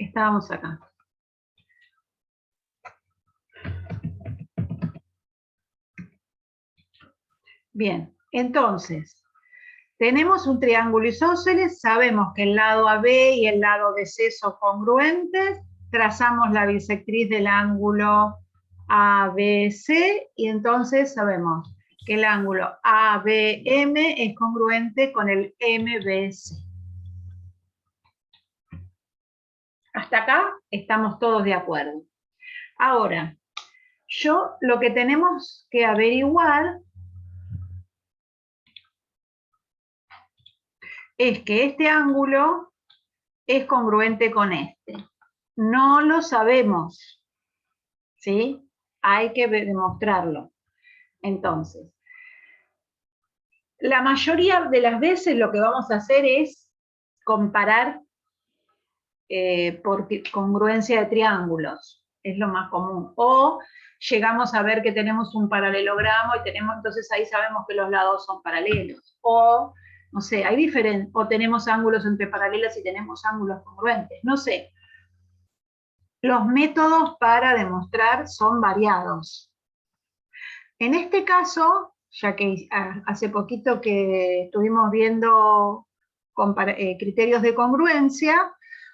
Estábamos acá. Bien, entonces, tenemos un triángulo isósceles, sabemos que el lado AB y el lado BC son congruentes, trazamos la bisectriz del ángulo ABC y entonces sabemos que el ángulo ABM es congruente con el MBC. Hasta acá estamos todos de acuerdo. Ahora, lo que tenemos que averiguar es que este ángulo es congruente con este. No lo sabemos, ¿sí? Hay que demostrarlo. Entonces, la mayoría de las veces lo que vamos a hacer es comparar por congruencia de triángulos. Es lo más común. O llegamos a ver que tenemos un paralelogramo y entonces ahí sabemos que los lados son paralelos. O, no sé, hay diferentes, o tenemos ángulos entre paralelas y tenemos ángulos congruentes. No sé. Los métodos para demostrar son variados. En este caso, ya que hace poquito que estuvimos viendo criterios de congruencia,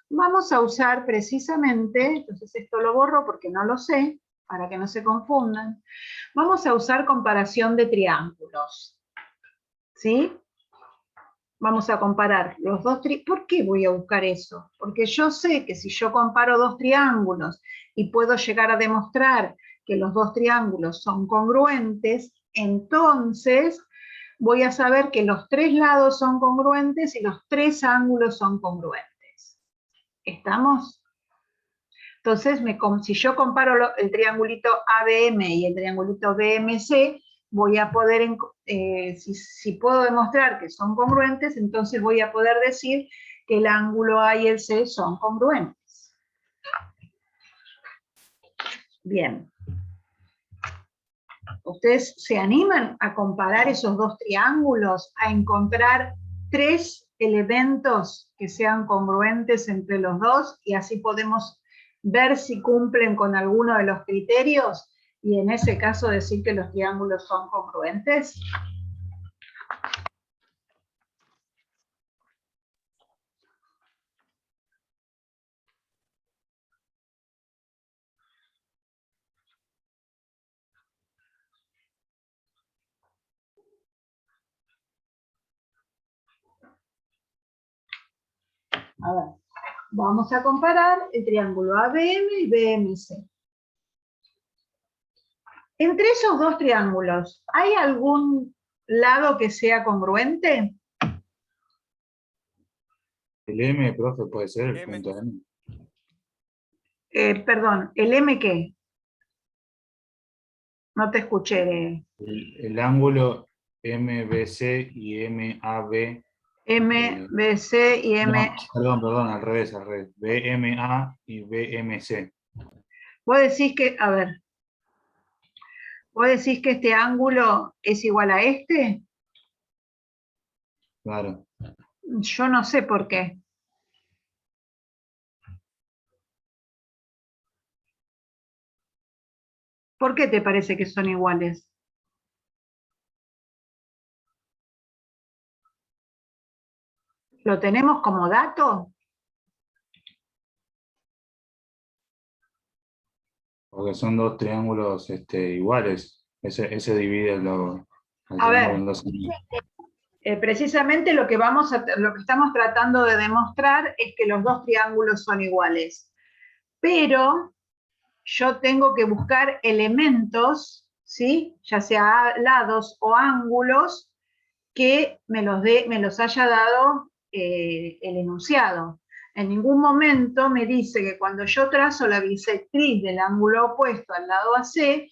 vamos a usar precisamente, entonces esto lo borro porque no lo sé, para que no se confundan, vamos a usar comparación de triángulos, ¿sí? Vamos a comparar los dos triángulos. ¿Por qué voy a buscar eso? Porque yo sé que si yo comparo dos triángulos y puedo llegar a demostrar que los dos triángulos son congruentes, entonces voy a saber que los tres lados son congruentes y los tres ángulos son congruentes. ¿Estamos? Entonces, si yo comparo el triangulito ABM y el triangulito BMC, voy a poder, si puedo demostrar que son congruentes, entonces voy a poder decir que el ángulo A y el C son congruentes. Bien. ¿Ustedes se animan a comparar esos dos triángulos, a encontrar tres elementos que sean congruentes entre los dos y así podemos ver si cumplen con alguno de los criterios y en ese caso decir que los triángulos son congruentes? A ver, vamos a comparar el triángulo ABM y BMC. Entre esos dos triángulos, ¿hay algún lado que sea congruente? El M, profe, puede ser el punto M. Perdón, ¿el M qué? No te escuché. El ángulo MBC y MAB. MBC y M... No, perdón, al revés. BMA y BMC. Vos decís que, a ver, vos decís que este ángulo es igual a este. Claro. Yo no sé por qué. ¿Por qué te parece que son iguales? ¿Lo tenemos como dato? Porque son dos triángulos iguales. Ese divide al A ver, triángulo en dos. precisamente lo que estamos tratando de demostrar es que los dos triángulos son iguales. Pero yo tengo que buscar elementos, ¿sí? Ya sea lados o ángulos, que me los haya dado el enunciado. En ningún momento me dice que cuando yo trazo la bisectriz del ángulo opuesto al lado AC,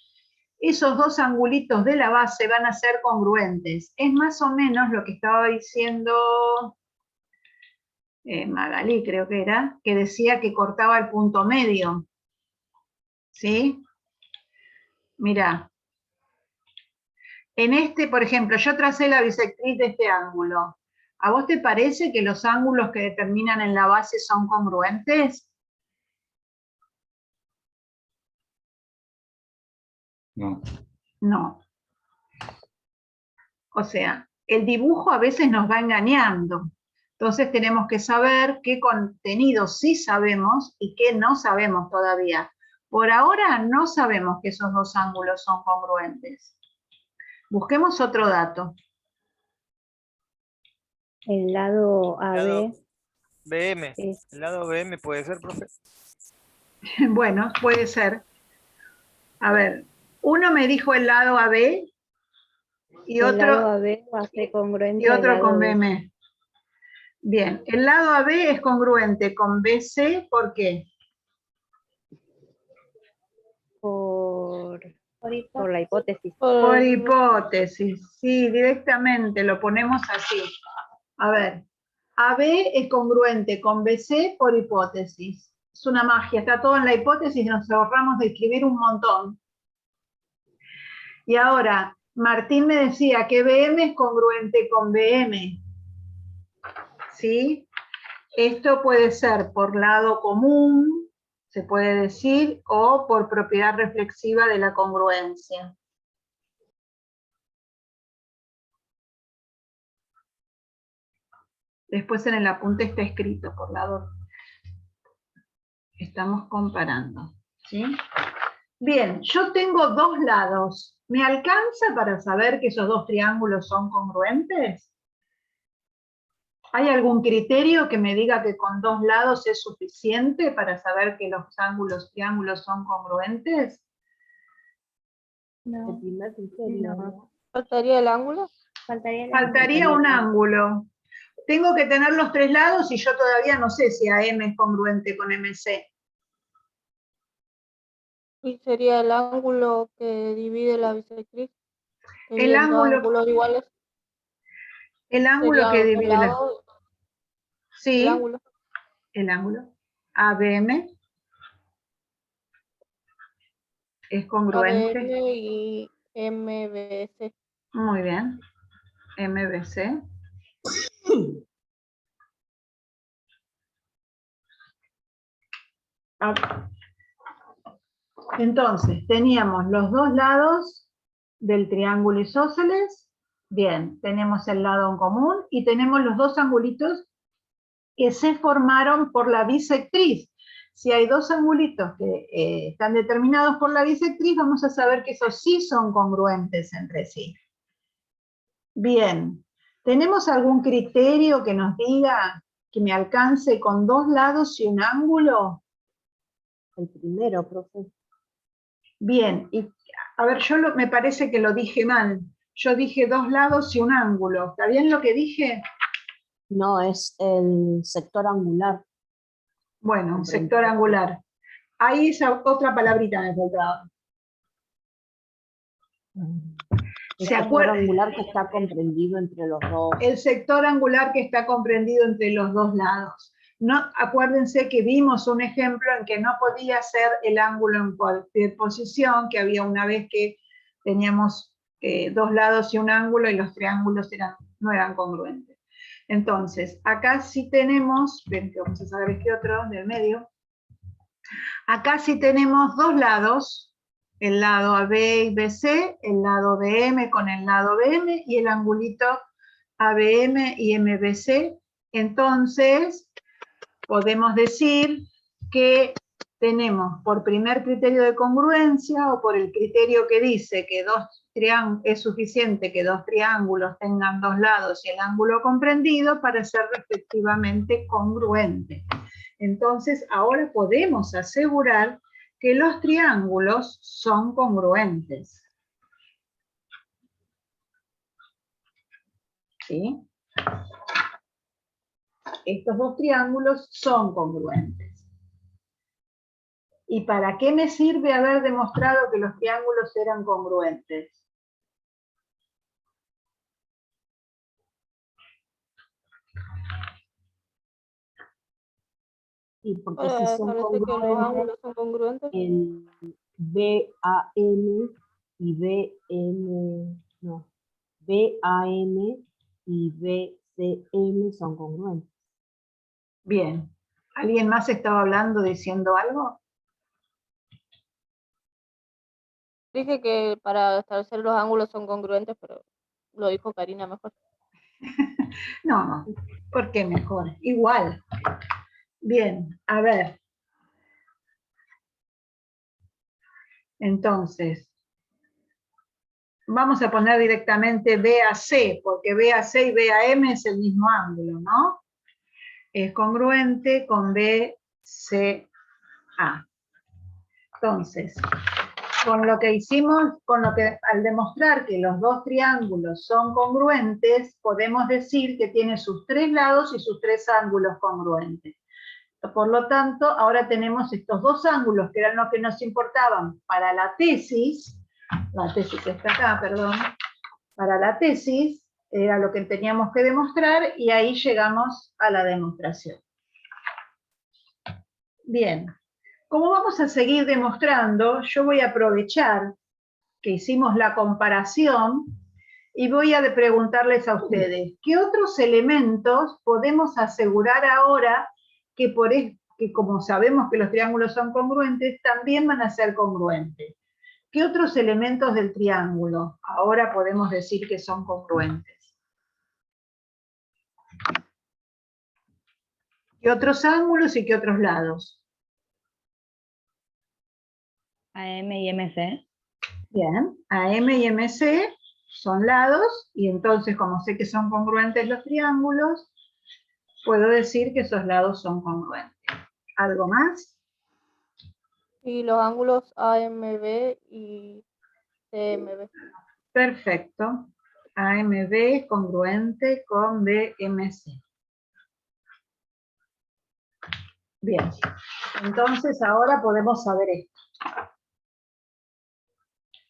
esos dos angulitos de la base van a ser congruentes. Es más o menos lo que estaba diciendo Magalí, creo que era, que decía que cortaba el punto medio. ¿Sí? Mirá. En este, por ejemplo, yo tracé la bisectriz de este ángulo. ¿A vos te parece que los ángulos que determinan en la base son congruentes? No. No. O sea, el dibujo a veces nos va engañando. Entonces tenemos que saber qué contenido sí sabemos y qué no sabemos todavía. Por ahora no sabemos que esos dos ángulos son congruentes. Busquemos otro dato. El lado AB BM. es El lado BM puede ser, profe. Bueno, puede ser. A ver, uno me dijo el lado AB y el lado otro, AB va a ser congruente y al otro lado con BC. BM. Bien, el lado AB es congruente con BC, ¿por qué? Por la hipótesis. Por hipótesis, sí, directamente lo ponemos así. A ver, AB es congruente con BC por hipótesis. Es una magia, está todo en la hipótesis, nos ahorramos de escribir un montón. Y ahora, Martín me decía que BM es congruente con BM. ¿Sí? Esto puede ser por lado común, se puede decir, o por propiedad reflexiva de la congruencia. Después en el apunte está escrito por lado. Estamos comparando. ¿Sí? Bien, yo tengo dos lados. ¿Me alcanza para saber que esos dos triángulos son congruentes? ¿Hay algún criterio que me diga que con dos lados es suficiente para saber que los triángulos son congruentes? No. El primer criterio, No. ¿no? ¿Faltaría el ángulo? Faltaría un ángulo. Tengo que tener los tres lados y yo todavía no sé si AM es congruente con MC. Y sería el ángulo que divide la bisectriz. El Teniendo ángulo, ángulos iguales. el ángulo que Sería divide el la... lado, Sí, el ángulo. el ángulo. ABM es congruente. ABM y MBC. Muy bien. MBC. Entonces, teníamos los dos lados del triángulo isósceles. Bien, tenemos el lado en común y tenemos los dos angulitos que se formaron por la bisectriz. Si hay dos angulitos que están determinados por la bisectriz, vamos a saber que esos sí son congruentes entre sí. Bien, ¿tenemos algún criterio que nos diga que me alcance con dos lados y un ángulo? El primero, profe. Bien, y a ver, me parece que lo dije mal. Yo dije dos lados y un ángulo. ¿Está bien lo que dije? No, es el sector angular. Bueno, un sector angular. Ahí esa otra palabrita me faltaba. El ¿Se sector acuerdan? angular que está comprendido entre los dos. El sector angular que está comprendido entre los dos lados. No, acuérdense que vimos un ejemplo en que no podía ser el ángulo en cualquier posición, que había una vez que teníamos dos lados y un ángulo y los triángulos no eran congruentes. Entonces, acá sí tenemos, ven que vamos a saber este otro del medio, acá sí tenemos dos lados, el lado AB y BC, el lado BM con el lado BM y el angulito ABM y MBC. Entonces, podemos decir que tenemos por primer criterio de congruencia o por el criterio que dice que es suficiente que dos triángulos tengan dos lados y el ángulo comprendido para ser respectivamente congruentes. Entonces, ahora podemos asegurar que los triángulos son congruentes. ¿Sí? Estos dos triángulos son congruentes. ¿Y para qué me sirve haber demostrado que los triángulos eran congruentes? Y porque Para si son establecer que los congruentes, ángulos son congruentes. el BAM y BM, no, BAM y BCM son congruentes. Bien. ¿Alguien más estaba hablando, diciendo algo? Dije que para establecer los ángulos son congruentes, pero lo dijo Karina mejor. No, ¿por qué mejor? Igual. Bien, a ver. Entonces, vamos a poner directamente BAC, porque BAC y BAM es el mismo ángulo, ¿no? Es congruente con BCA. Entonces, con lo que hicimos, al demostrar que los dos triángulos son congruentes, podemos decir que tiene sus tres lados y sus tres ángulos congruentes. Por lo tanto, ahora tenemos estos dos ángulos que eran los que nos importaban para la tesis está acá, perdón, para la tesis era lo que teníamos que demostrar y ahí llegamos a la demostración. Bien, como vamos a seguir demostrando, yo voy a aprovechar que hicimos la comparación y voy a preguntarles a ustedes, ¿qué otros elementos podemos asegurar ahora que como sabemos que los triángulos son congruentes, también van a ser congruentes? ¿Qué otros elementos del triángulo ahora podemos decir que son congruentes? ¿Qué otros ángulos y qué otros lados? AM y MC. Bien, AM y MC son lados, y entonces como sé que son congruentes los triángulos, puedo decir que esos lados son congruentes. ¿Algo más? Y los ángulos AMB y CMB. Perfecto. AMB es congruente con BMC. Bien, entonces ahora podemos saber esto.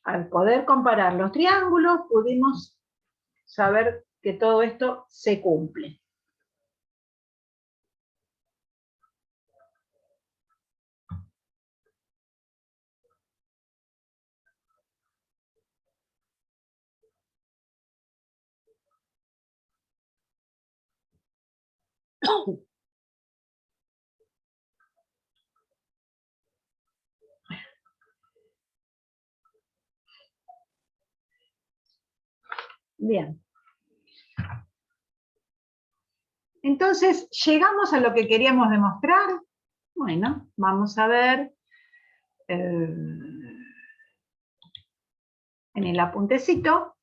Al poder comparar los triángulos, pudimos saber que todo esto se cumple. Bien. Entonces, ¿llegamos a lo que queríamos demostrar? Bueno, vamos a ver en el apuntecito.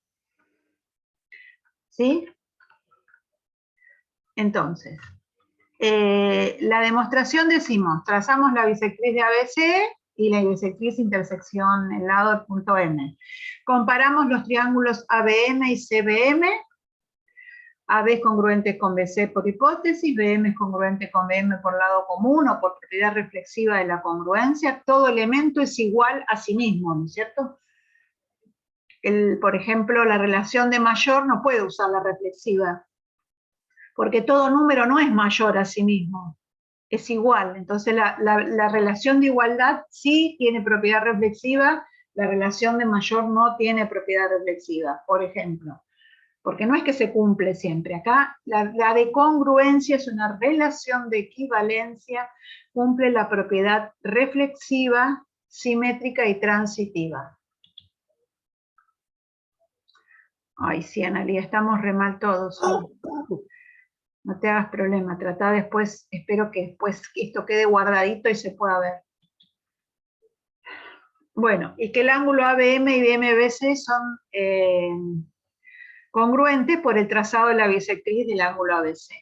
¿Sí? Entonces, la demostración decimos, trazamos la bisectriz de ABC y la bisectriz intersección el lado del punto M. Comparamos los triángulos ABM y CBM. AB es congruente con BC por hipótesis, BM es congruente con BM por lado común o por propiedad reflexiva de la congruencia. Todo elemento es igual a sí mismo, ¿no es cierto? Por ejemplo, la relación de mayor no puede usar la reflexiva, porque todo número no es mayor a sí mismo, es igual. Entonces la relación de igualdad sí tiene propiedad reflexiva, la relación de mayor no tiene propiedad reflexiva, por ejemplo. Porque no es que se cumple siempre. Acá la de congruencia es una relación de equivalencia, cumple la propiedad reflexiva, simétrica y transitiva. Ay, sí, Analia, estamos re mal todos. No te hagas problema, trata después, espero que después esto quede guardadito y se pueda ver. Bueno, y que el ángulo ABM y BMBC son congruentes por el trazado de la bisectriz del ángulo ABC.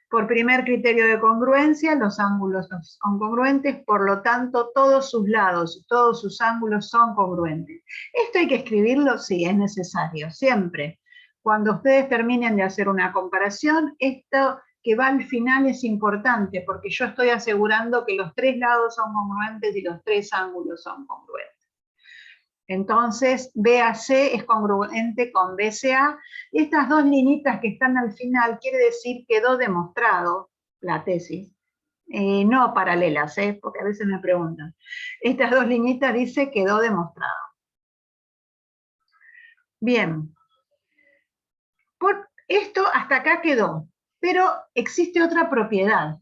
Por primer criterio de congruencia, los ángulos son congruentes, por lo tanto, todos sus lados y todos sus ángulos son congruentes. ¿Esto hay que escribirlo? Sí, es necesario, siempre. Cuando ustedes terminen de hacer una comparación, esto que va al final es importante, porque yo estoy asegurando que los tres lados son congruentes y los tres ángulos son congruentes. Entonces, BAC es congruente con BCA, y estas dos linitas que están al final quiere decir quedó demostrado la tesis, no paralelas, porque a veces me preguntan. Estas dos linitas dice quedó demostrado. Bien, por esto hasta acá quedó, pero existe otra propiedad,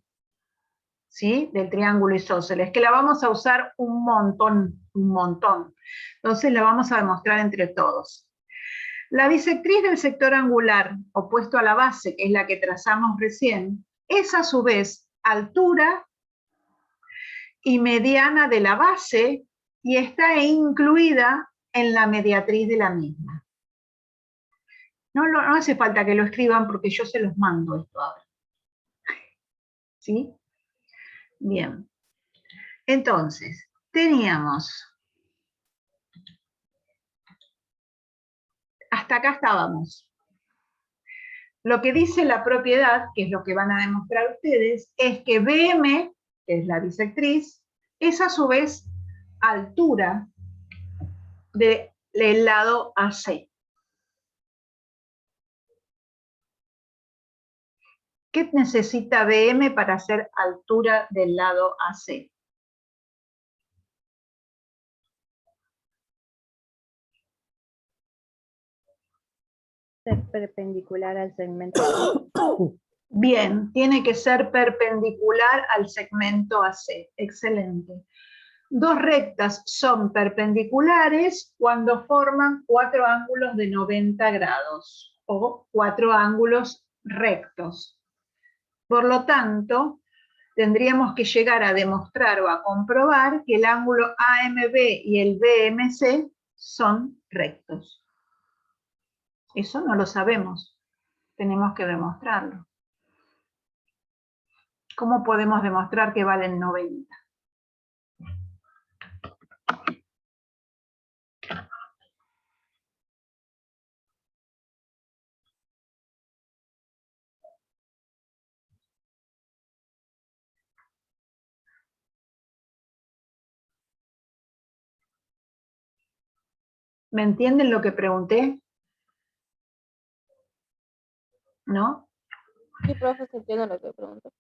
¿sí? Del triángulo isósceles, que la vamos a usar un montón, un montón. Entonces la vamos a demostrar entre todos. La bisectriz del sector angular opuesto a la base, que es la que trazamos recién, es a su vez altura y mediana de la base y está incluida en la mediatriz de la misma. No hace falta que lo escriban porque yo se los mando esto ahora. ¿Sí? Bien. Entonces, teníamos, hasta acá estábamos. Lo que dice la propiedad, que es lo que van a demostrar ustedes, es que BM, que es la bisectriz, es a su vez altura del lado AC. ¿Qué necesita BM para hacer altura del lado AC? Ser perpendicular al segmento. Bien, tiene que ser perpendicular al segmento AC. Excelente. Dos rectas son perpendiculares cuando forman cuatro ángulos de 90 grados o cuatro ángulos rectos. Por lo tanto, tendríamos que llegar a demostrar o a comprobar que el ángulo AMB y el BMC son rectos. Eso no lo sabemos, tenemos que demostrarlo. ¿Cómo podemos demostrar que valen 90? ¿Me entienden lo que pregunté? ¿No? Sí, profe, se entiende lo que pregunto.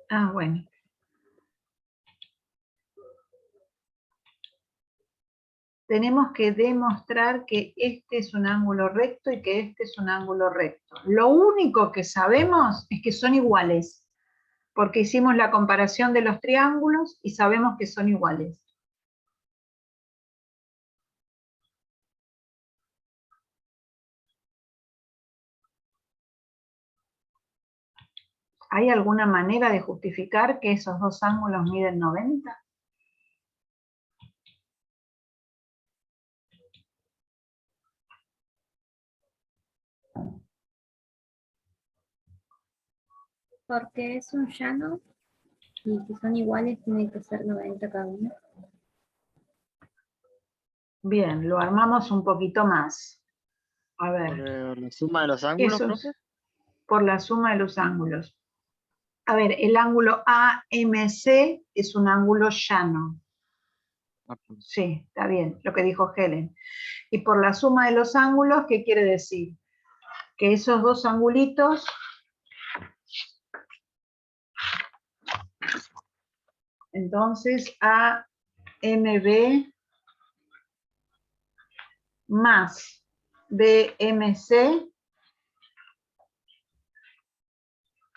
Ah, bueno. Tenemos que demostrar que este es un ángulo recto y que este es un ángulo recto. Lo único que sabemos es que son iguales, porque hicimos la comparación de los triángulos y sabemos que son iguales. ¿Hay alguna manera de justificar que esos dos ángulos miden 90? Porque es un llano y si son iguales tienen que ser 90 cada uno. Bien, lo armamos un poquito más. A ver, Por la suma de los ángulos, eso profe. es por la suma de los ángulos. A ver, el ángulo AMC es un ángulo llano. Sí, está bien, lo que dijo Helen. Y por la suma de los ángulos, ¿qué quiere decir? Que esos dos angulitos entonces AMB más BMC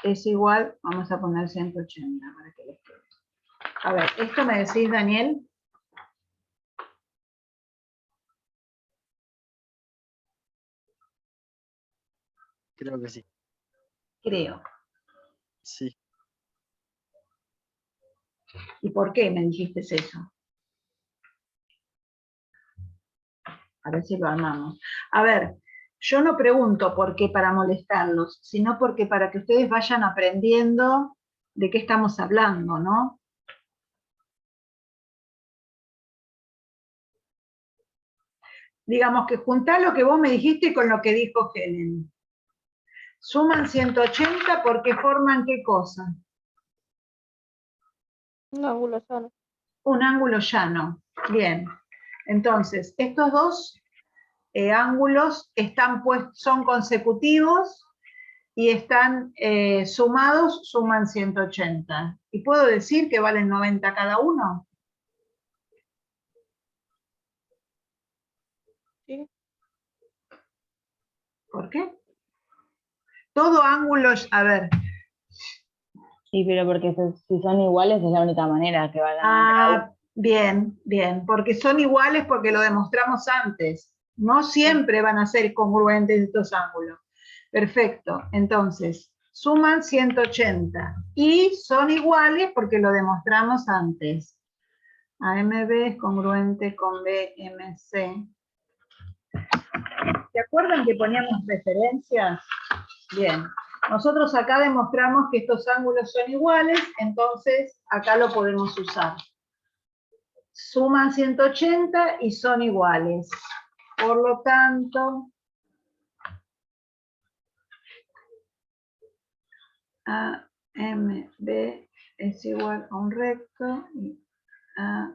es igual, vamos a poner 180 para que les quede. A ver, ¿esto me decís, Daniel? Creo que sí. Creo. Sí. ¿Y por qué me dijiste eso? A ver si lo armamos. A ver, yo no pregunto por qué para molestarlos, sino porque para que ustedes vayan aprendiendo de qué estamos hablando, ¿no? Digamos que juntá lo que vos me dijiste con lo que dijo Helen. Suman 180 porque forman ¿qué cosa? Un ángulo llano. Un ángulo llano. Bien. Entonces, estos dos ángulos son consecutivos y están sumados, suman 180. ¿Y puedo decir que valen 90 cada uno? Sí. ¿Por qué? Todo ángulo, a ver, Sí, pero porque si son iguales es la única manera que va a ganar. Ah, bien, bien, porque son iguales porque lo demostramos antes. No siempre van a ser congruentes estos ángulos. Perfecto, entonces, suman 180 y son iguales porque lo demostramos antes. AMB es congruente con BMC. ¿Se acuerdan que poníamos referencias? Bien. Nosotros acá demostramos que estos ángulos son iguales, entonces acá lo podemos usar. Suman 180 y son iguales. Por lo tanto, AMB es igual a un recto y A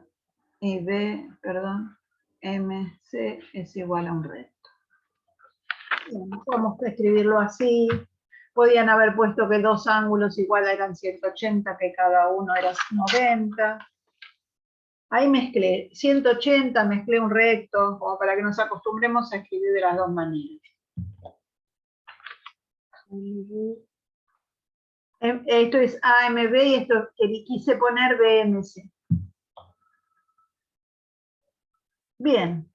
y B, perdón, MC es igual a un recto. Bien, vamos a escribirlo así. Podían haber puesto que dos ángulos igual eran 180, que cada uno era 90. Ahí mezclé 180, mezclé un recto, como para que nos acostumbremos a escribir de las dos maneras. Esto es AMB y esto que quise poner BMC. Bien.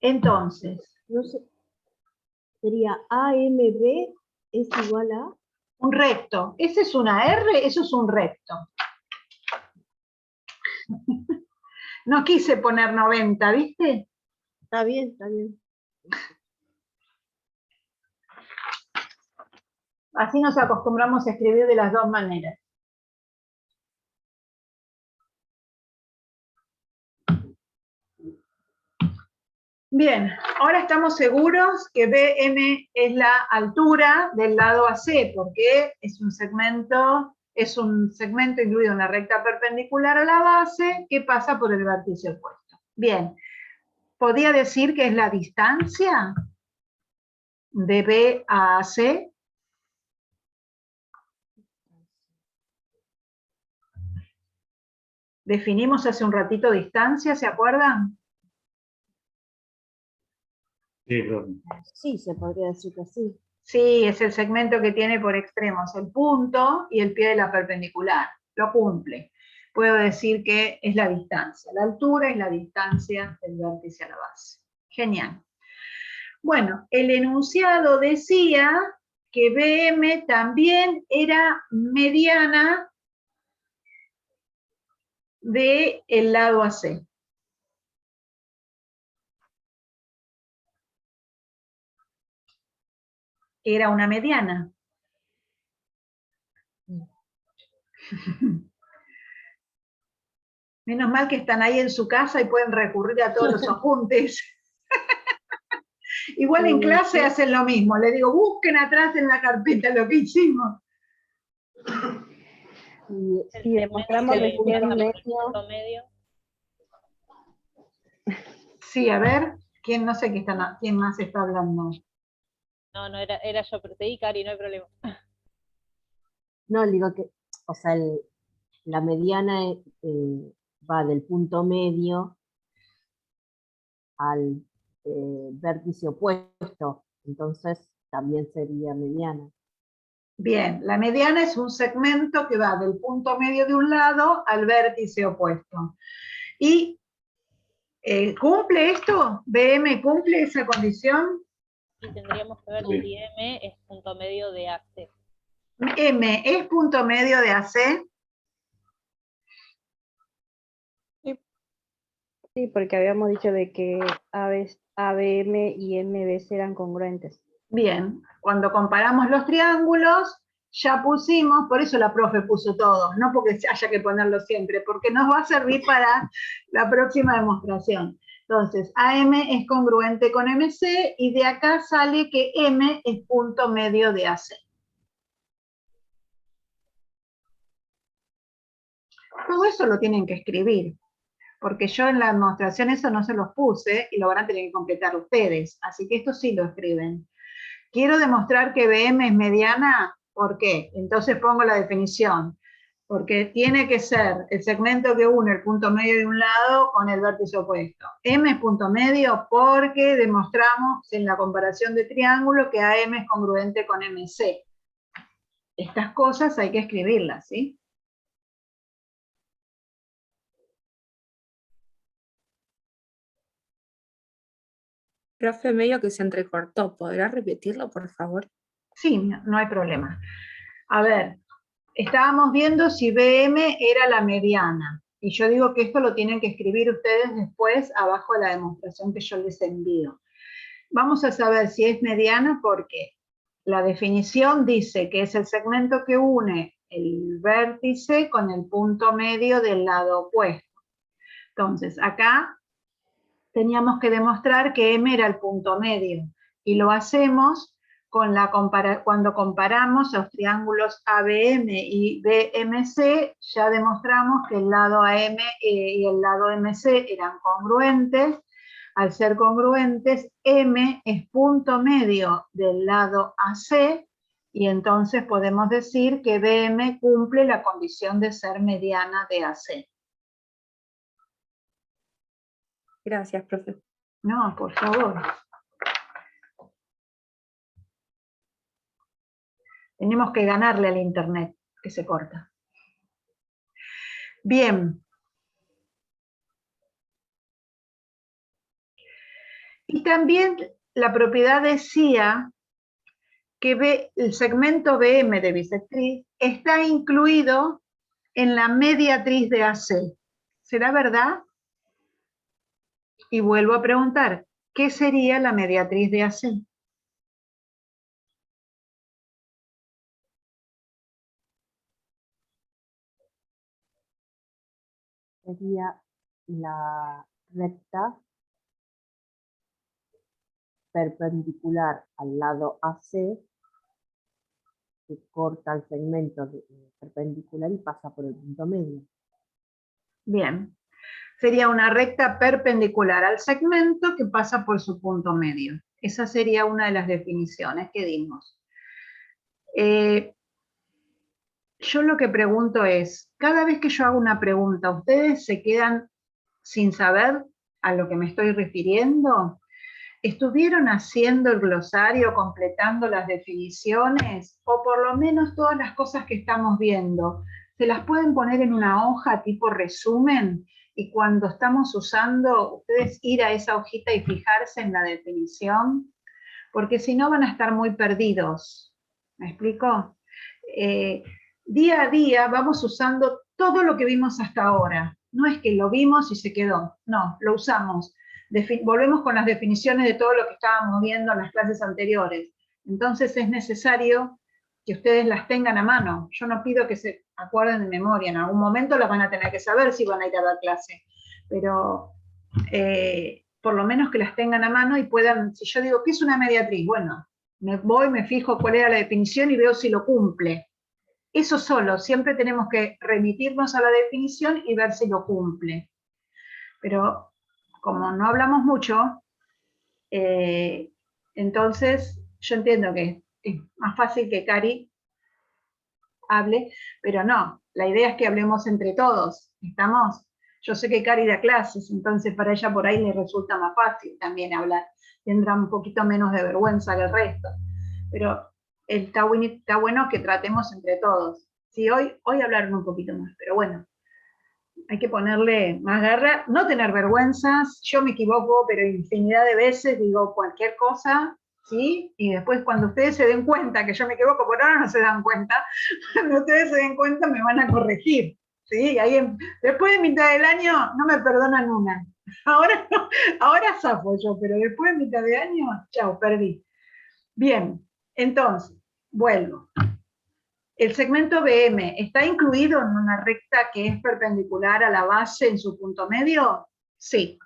Entonces, No sé, sería AMB es igual a... un recto. ¿Ese es una R? Eso es un recto. No quise poner 90, ¿viste? Está bien, está bien. Así nos acostumbramos a escribir de las dos maneras. Bien, ahora estamos seguros que BM es la altura del lado AC, porque es un segmento incluido en la recta perpendicular a la base que pasa por el vértice opuesto. Bien, ¿podría decir que es la distancia de B a AC? Definimos hace un ratito distancia, ¿se acuerdan? Sí, profe. Sí, se podría decir que sí. Sí, es el segmento que tiene por extremos el punto y el pie de la perpendicular. Lo cumple. Puedo decir que es la distancia. La altura es la distancia del vértice a la base. Genial. Bueno, el enunciado decía que BM también era mediana del lado AC. Era una mediana. Menos mal que están ahí en su casa y pueden recurrir a todos los apuntes. Igual en clase hacen lo mismo. Le digo, busquen atrás en la carpeta lo que hicimos. Y Si demostramos el punto recién medio, Sí, a ver, ¿quién no sé quién más está hablando? No, no, era yo, pero te di, Cari, no hay problema. no, digo que, o sea, la mediana va del punto medio al vértice opuesto, entonces también sería mediana. Bien, la mediana es un segmento que va del punto medio de un lado al vértice opuesto. ¿Y cumple esto? ¿BM cumple esa condición? Y tendríamos que ver Sí. si M es punto medio de AC. ¿M es punto medio de AC? sí, porque habíamos dicho de que ABM y MB eran congruentes. Bien, cuando comparamos los triángulos, ya pusimos, por eso la profe puso todo, no porque haya que ponerlo siempre, porque nos va a servir para la próxima demostración. Entonces, AM es congruente con MC y de acá sale que M es punto medio de AC. Todo eso lo tienen que escribir, porque yo en la demostración eso no se los puse y lo van a tener que completar ustedes, así que esto sí lo escriben. Quiero demostrar que BM es mediana, ¿por qué? Entonces pongo la definición, porque tiene que ser el segmento que une el punto medio de un lado con el vértice opuesto. M es punto medio porque demostramos en la comparación de triángulos que AM es congruente con MC. estas cosas hay que escribirlas, ¿sí? Profe, medio que se entrecortó. ¿Podrá repetirlo, por favor? Sí, no hay problema. A ver, estábamos viendo si BM era la mediana. Y yo digo que esto lo tienen que escribir ustedes después abajo de la demostración que yo les envío. Vamos a saber si es mediana porque la definición dice que es el segmento que une el vértice con el punto medio del lado opuesto. Entonces, acá teníamos que demostrar que M era el punto medio. Y lo hacemos con cuando comparamos los triángulos ABM y BMC, ya demostramos que el lado AM y el lado MC eran congruentes. Al ser congruentes, M es punto medio del lado AC, y entonces podemos decir que BM cumple la condición de ser mediana de AC. Gracias, profe. No, por favor. Tenemos que ganarle al internet, que se corta. Bien. Y también la propiedad decía que el segmento BM de bisectriz está incluido en la mediatriz de AC. ¿Será verdad? Y vuelvo a preguntar, ¿qué sería la mediatriz de AC? Sería la recta perpendicular al lado AC que corta el segmento perpendicular y pasa por el punto medio. Bien. Sería una recta perpendicular al segmento que pasa por su punto medio. Esa sería una de las definiciones que dimos. Yo lo que pregunto es, cada vez que yo hago una pregunta, ¿ustedes se quedan sin saber a lo que me estoy refiriendo? ¿Estuvieron haciendo el glosario, completando las definiciones? O por lo menos todas las cosas que estamos viendo, ¿se las pueden poner en una hoja tipo resumen? Y cuando estamos usando, ustedes ir a esa hojita y fijarse en la definición, porque si no van a estar muy perdidos. ¿Me explico? Día a día vamos usando todo lo que vimos hasta ahora. No es que lo vimos y se quedó, no, lo usamos. Volvemos con las definiciones de todo lo que estábamos viendo en las clases anteriores. Entonces es necesario que ustedes las tengan a mano. Yo no pido que se acuerden de memoria, en algún momento las van a tener que saber si van a ir a dar clase, pero por lo menos que las tengan a mano y puedan, si yo digo, ¿qué es una mediatriz? Bueno, me fijo cuál era la definición y veo si lo cumple. Eso solo, siempre tenemos que remitirnos a la definición y ver si lo cumple. Pero como no hablamos mucho, entonces yo entiendo que es más fácil que Cari hable, pero no, la idea es que hablemos entre todos, ¿estamos? Yo sé que Cari da clases, entonces para ella por ahí le resulta más fácil también hablar, tendrá un poquito menos de vergüenza que el resto, pero está bueno que tratemos entre todos. Sí, hoy hablaron un poquito más, pero bueno, hay que ponerle más garra, no tener vergüenzas, yo me equivoco, pero infinidad de veces digo cualquier cosa, ¿sí? Y después cuando ustedes se den cuenta que yo me equivoco, por ahora no se dan cuenta, cuando ustedes se den cuenta me van a corregir, ¿sí? Ahí después de mitad del año no me perdonan una. Ahora zafo yo, pero después de mitad de año, chao, perdí. Bien, entonces, vuelvo. ¿El segmento BM está incluido en una recta que es perpendicular a la base en su punto medio? Sí.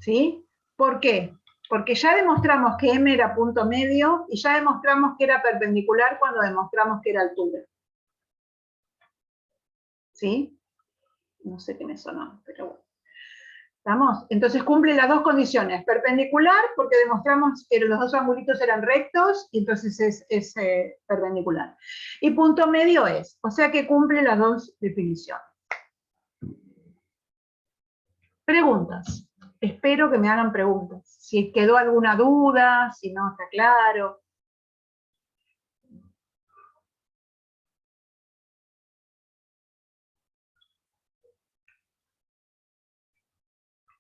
¿Sí? ¿Por qué? Porque ya demostramos que M era punto medio y ya demostramos que era perpendicular cuando demostramos que era altura. ¿Sí? No sé qué me sonó, pero bueno. ¿Estamos? Entonces cumple las dos condiciones. Perpendicular, porque demostramos que los dos angulitos eran rectos, y entonces es perpendicular. Y punto medio es, o sea que cumple las dos definiciones. Preguntas. Espero que me hagan preguntas. Si quedó alguna duda, si no está claro.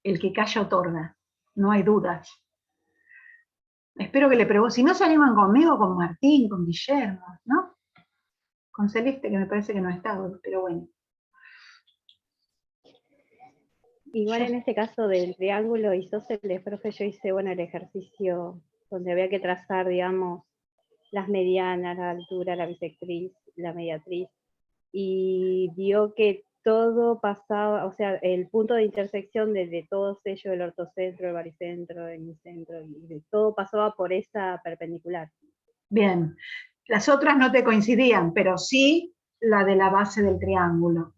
El que calla otorga, no hay dudas. Espero que le pregunten, si no se animan conmigo, con Martín, con Guillermo, ¿no? Con Celeste, que me parece que no está hoy, pero bueno. Igual en este caso del triángulo isósceles, profe, yo hice, bueno, el ejercicio donde había que trazar, digamos, las medianas, la altura, la bisectriz, la mediatriz, y vio que todo pasaba, o sea, el punto de intersección de todos ellos, el ortocentro, el baricentro, el hemicentro, y todo pasaba por esa perpendicular. Bien, las otras no te coincidían, pero sí la de la base del triángulo.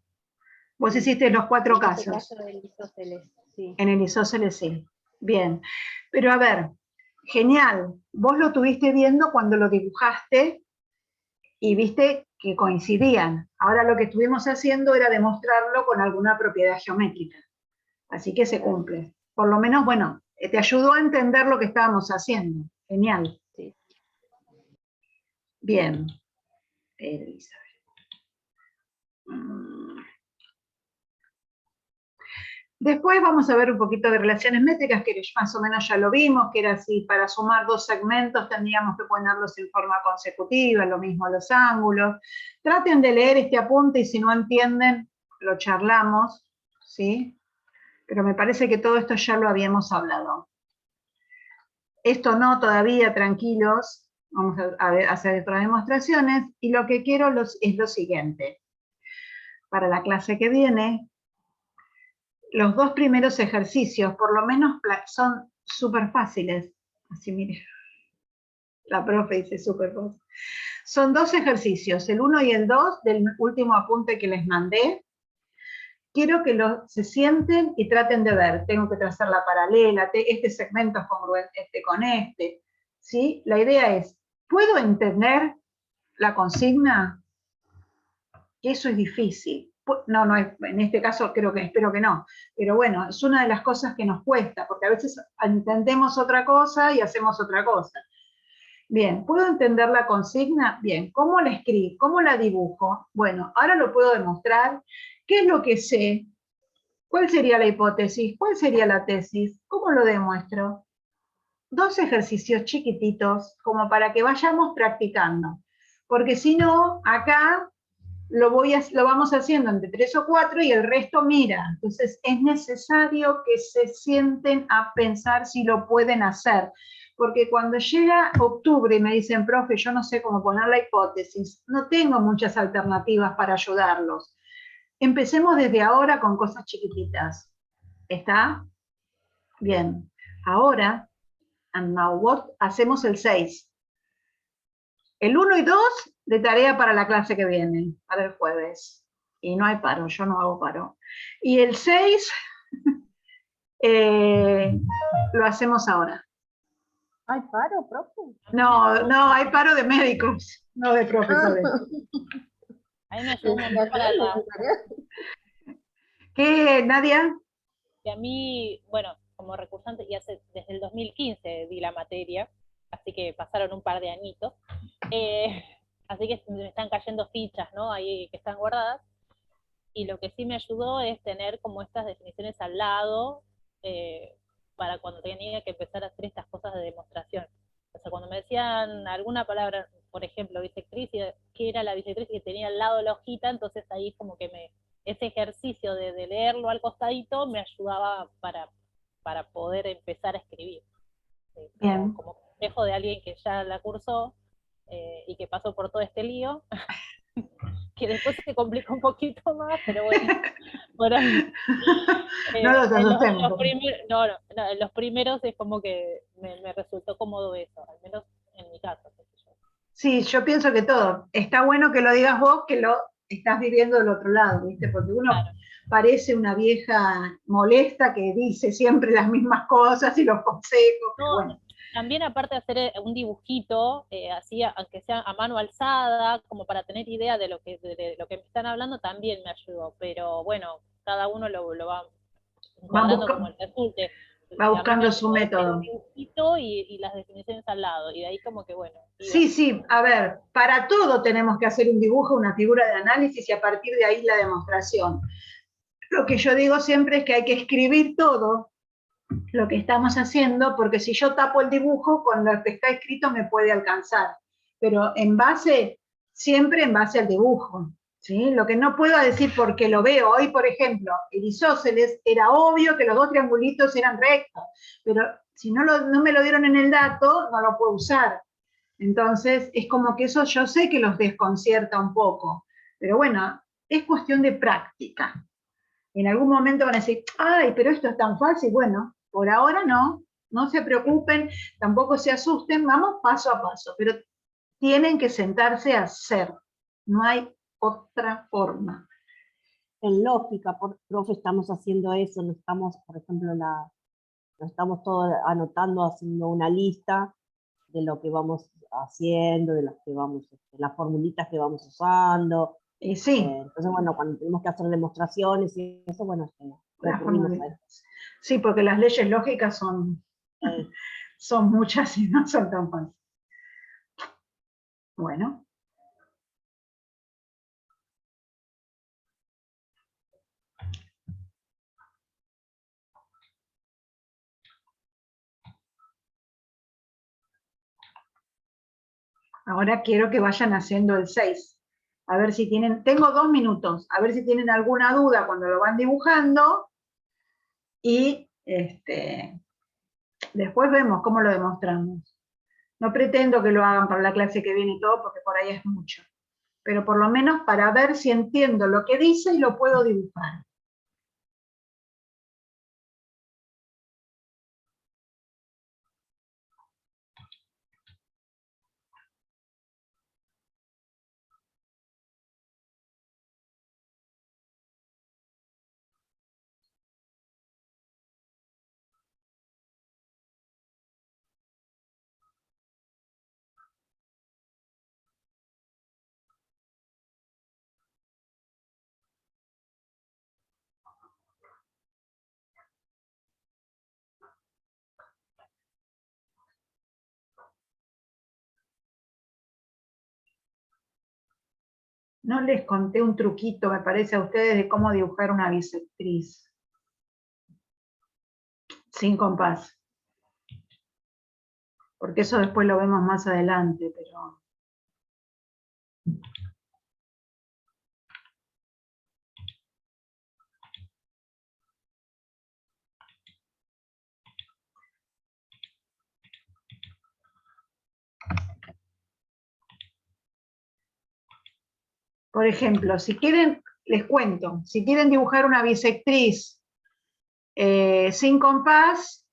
Vos hiciste los 4 En este casos. caso del isósceles, sí. En el isósceles sí. Bien. Pero a ver, genial. Vos lo tuviste viendo cuando lo dibujaste y viste que coincidían. Ahora lo que estuvimos haciendo era demostrarlo con alguna propiedad geométrica. Así que se cumple. Por lo menos, bueno, te ayudó a entender lo que estábamos haciendo. Genial. Sí. Bien. Elizabeth. Después vamos a ver un poquito de relaciones métricas, que más o menos ya lo vimos, que era así, para sumar 2 segmentos tendríamos que ponerlos en forma consecutiva, lo mismo los ángulos. Traten de leer este apunte y si no entienden, lo charlamos, ¿sí? Pero me parece que todo esto ya lo habíamos hablado. Esto no, todavía, tranquilos, vamos a hacer otras demostraciones, y lo que quiero es lo siguiente. Para la clase que viene, los 2 primeros ejercicios, por lo menos son súper fáciles. Así, mire, la profe dice súper fácil. Son 2 ejercicios, el 1 y el 2 del último apunte que les mandé. Quiero que se sienten y traten de ver. Tengo que trazar la paralela, este segmento es congruente con este. ¿Sí? La idea es, ¿puedo entender la consigna? Que eso es difícil. No, en este caso espero que no. Pero bueno, es una de las cosas que nos cuesta, porque a veces entendemos otra cosa y hacemos otra cosa. Bien, ¿puedo entender la consigna? Bien, ¿cómo la escribo? ¿Cómo la dibujo? Bueno, ahora lo puedo demostrar. ¿Qué es lo que sé? ¿Cuál sería la hipótesis? ¿Cuál sería la tesis? ¿Cómo lo demuestro? 2 ejercicios chiquititos, como para que vayamos practicando. Porque si no, acá lo vamos haciendo entre 3 o 4 y el resto mira. Entonces es necesario que se sienten a pensar si lo pueden hacer. Porque cuando llega octubre y me dicen, profe, yo no sé cómo poner la hipótesis, no tengo muchas alternativas para ayudarlos. Empecemos desde ahora con cosas chiquititas. ¿Está? Bien. Ahora, and now what? Hacemos el 6. El 1 y 2 de tarea para la clase que viene, para el jueves. Y no hay paro, yo no hago paro. Y el 6 lo hacemos ahora. ¿Hay paro, profe? No, hay paro de médicos, no de profesores. A mí me ayudó un montón para la... ¿Qué, Nadia? Que a mí, bueno, como recursante, y desde el 2015 di la materia, así que pasaron un par de añitos. Así que me están cayendo fichas, ¿no? Ahí que están guardadas. Y lo que sí me ayudó es tener como estas definiciones al lado, para cuando tenía que empezar a hacer estas cosas de demostración. O sea, cuando me decían alguna palabra, por ejemplo, bisectriz, ¿qué era la bisectriz que tenía al lado de la hojita? Entonces ahí como que ese ejercicio de leerlo al costadito me ayudaba para poder empezar a escribir. Como consejo de alguien que ya la cursó y que pasó por todo este lío, que después se complica un poquito más, pero bueno, por ahí. No los asustemos. En los primeros es como que me resultó cómodo eso, al menos en mi caso. Sí, yo pienso que todo. Está bueno que lo digas vos, que lo estás viviendo del otro lado, ¿viste? Porque uno parece una vieja molesta que dice siempre las mismas cosas y los consejos. No, bueno. También aparte de hacer un dibujito, así, aunque sea a mano alzada, como para tener idea de lo que me están hablando, también me ayudó. Pero bueno, cada uno lo va encuadrando como el resulte. Va buscando su método. Un dibujito y las definiciones al lado, y de ahí como que bueno. Sí, a ver, para todo tenemos que hacer un dibujo, una figura de análisis y a partir de ahí la demostración. Lo que yo digo siempre es que hay que escribir todo lo que estamos haciendo, porque si yo tapo el dibujo, con lo que está escrito me puede alcanzar, pero siempre en base al dibujo, ¿sí? Lo que no puedo decir porque lo veo hoy, por ejemplo, el isósceles, era obvio que los dos triangulitos eran rectos, pero si no me lo dieron en el dato, no lo puedo usar. Entonces, es como que eso yo sé que los desconcierta un poco, pero bueno, es cuestión de práctica. En algún momento van a decir, ay, pero esto es tan fácil. Bueno, por ahora no se preocupen, tampoco se asusten, vamos paso a paso, pero tienen que sentarse a hacer, no hay otra forma. En lógica, profe, estamos haciendo eso, no estamos, por ejemplo, no estamos todos anotando, haciendo una lista de lo que vamos haciendo, de las formulitas que vamos usando. Sí. Entonces, bueno, cuando tenemos que hacer demostraciones y eso, bueno, recurrimos a eso. Sí, porque las leyes lógicas son muchas y no son tan fáciles. Bueno. Ahora quiero que vayan haciendo el 6. A ver si tienen, tengo 2 minutos, a ver si tienen alguna duda cuando lo van dibujando. Y después vemos cómo lo demostramos. No pretendo que lo hagan para la clase que viene y todo, porque por ahí es mucho. Pero por lo menos para ver si entiendo lo que dice y lo puedo dibujar. No les conté un truquito, me parece, a ustedes de cómo dibujar una bisectriz. Sin compás. Porque eso después lo vemos más adelante, pero... Por ejemplo, si quieren, les cuento, si quieren dibujar una bisectriz sin compás,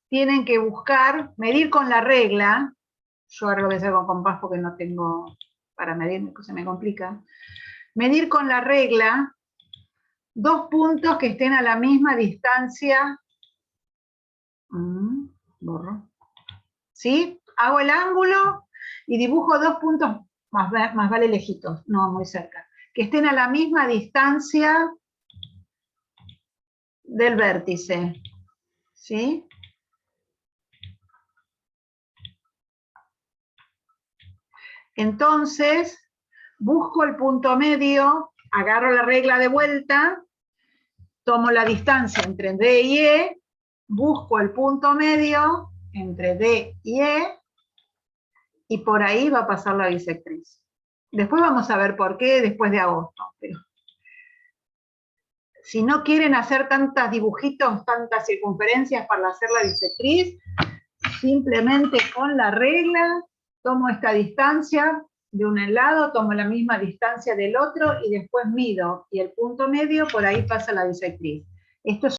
tienen que buscar, medir con la regla. Yo ahora lo voy a hacer con compás porque no tengo para medir, se me complica. Medir con la regla 2 puntos que estén a la misma distancia. Borro. ¿Sí? Hago el ángulo y dibujo 2 puntos, más vale lejitos, no muy cerca, que estén a la misma distancia del vértice. ¿Sí? Entonces, busco el punto medio, agarro la regla de vuelta, tomo la distancia entre D y E, busco el punto medio entre D y E, y por ahí va a pasar la bisectriz. Después vamos a ver por qué después de agosto. Pero si no quieren hacer tantos dibujitos, tantas circunferencias para hacer la bisectriz, simplemente con la regla tomo esta distancia de un lado, tomo la misma distancia del otro y después mido. Y el punto medio, por ahí pasa la bisectriz. Esto es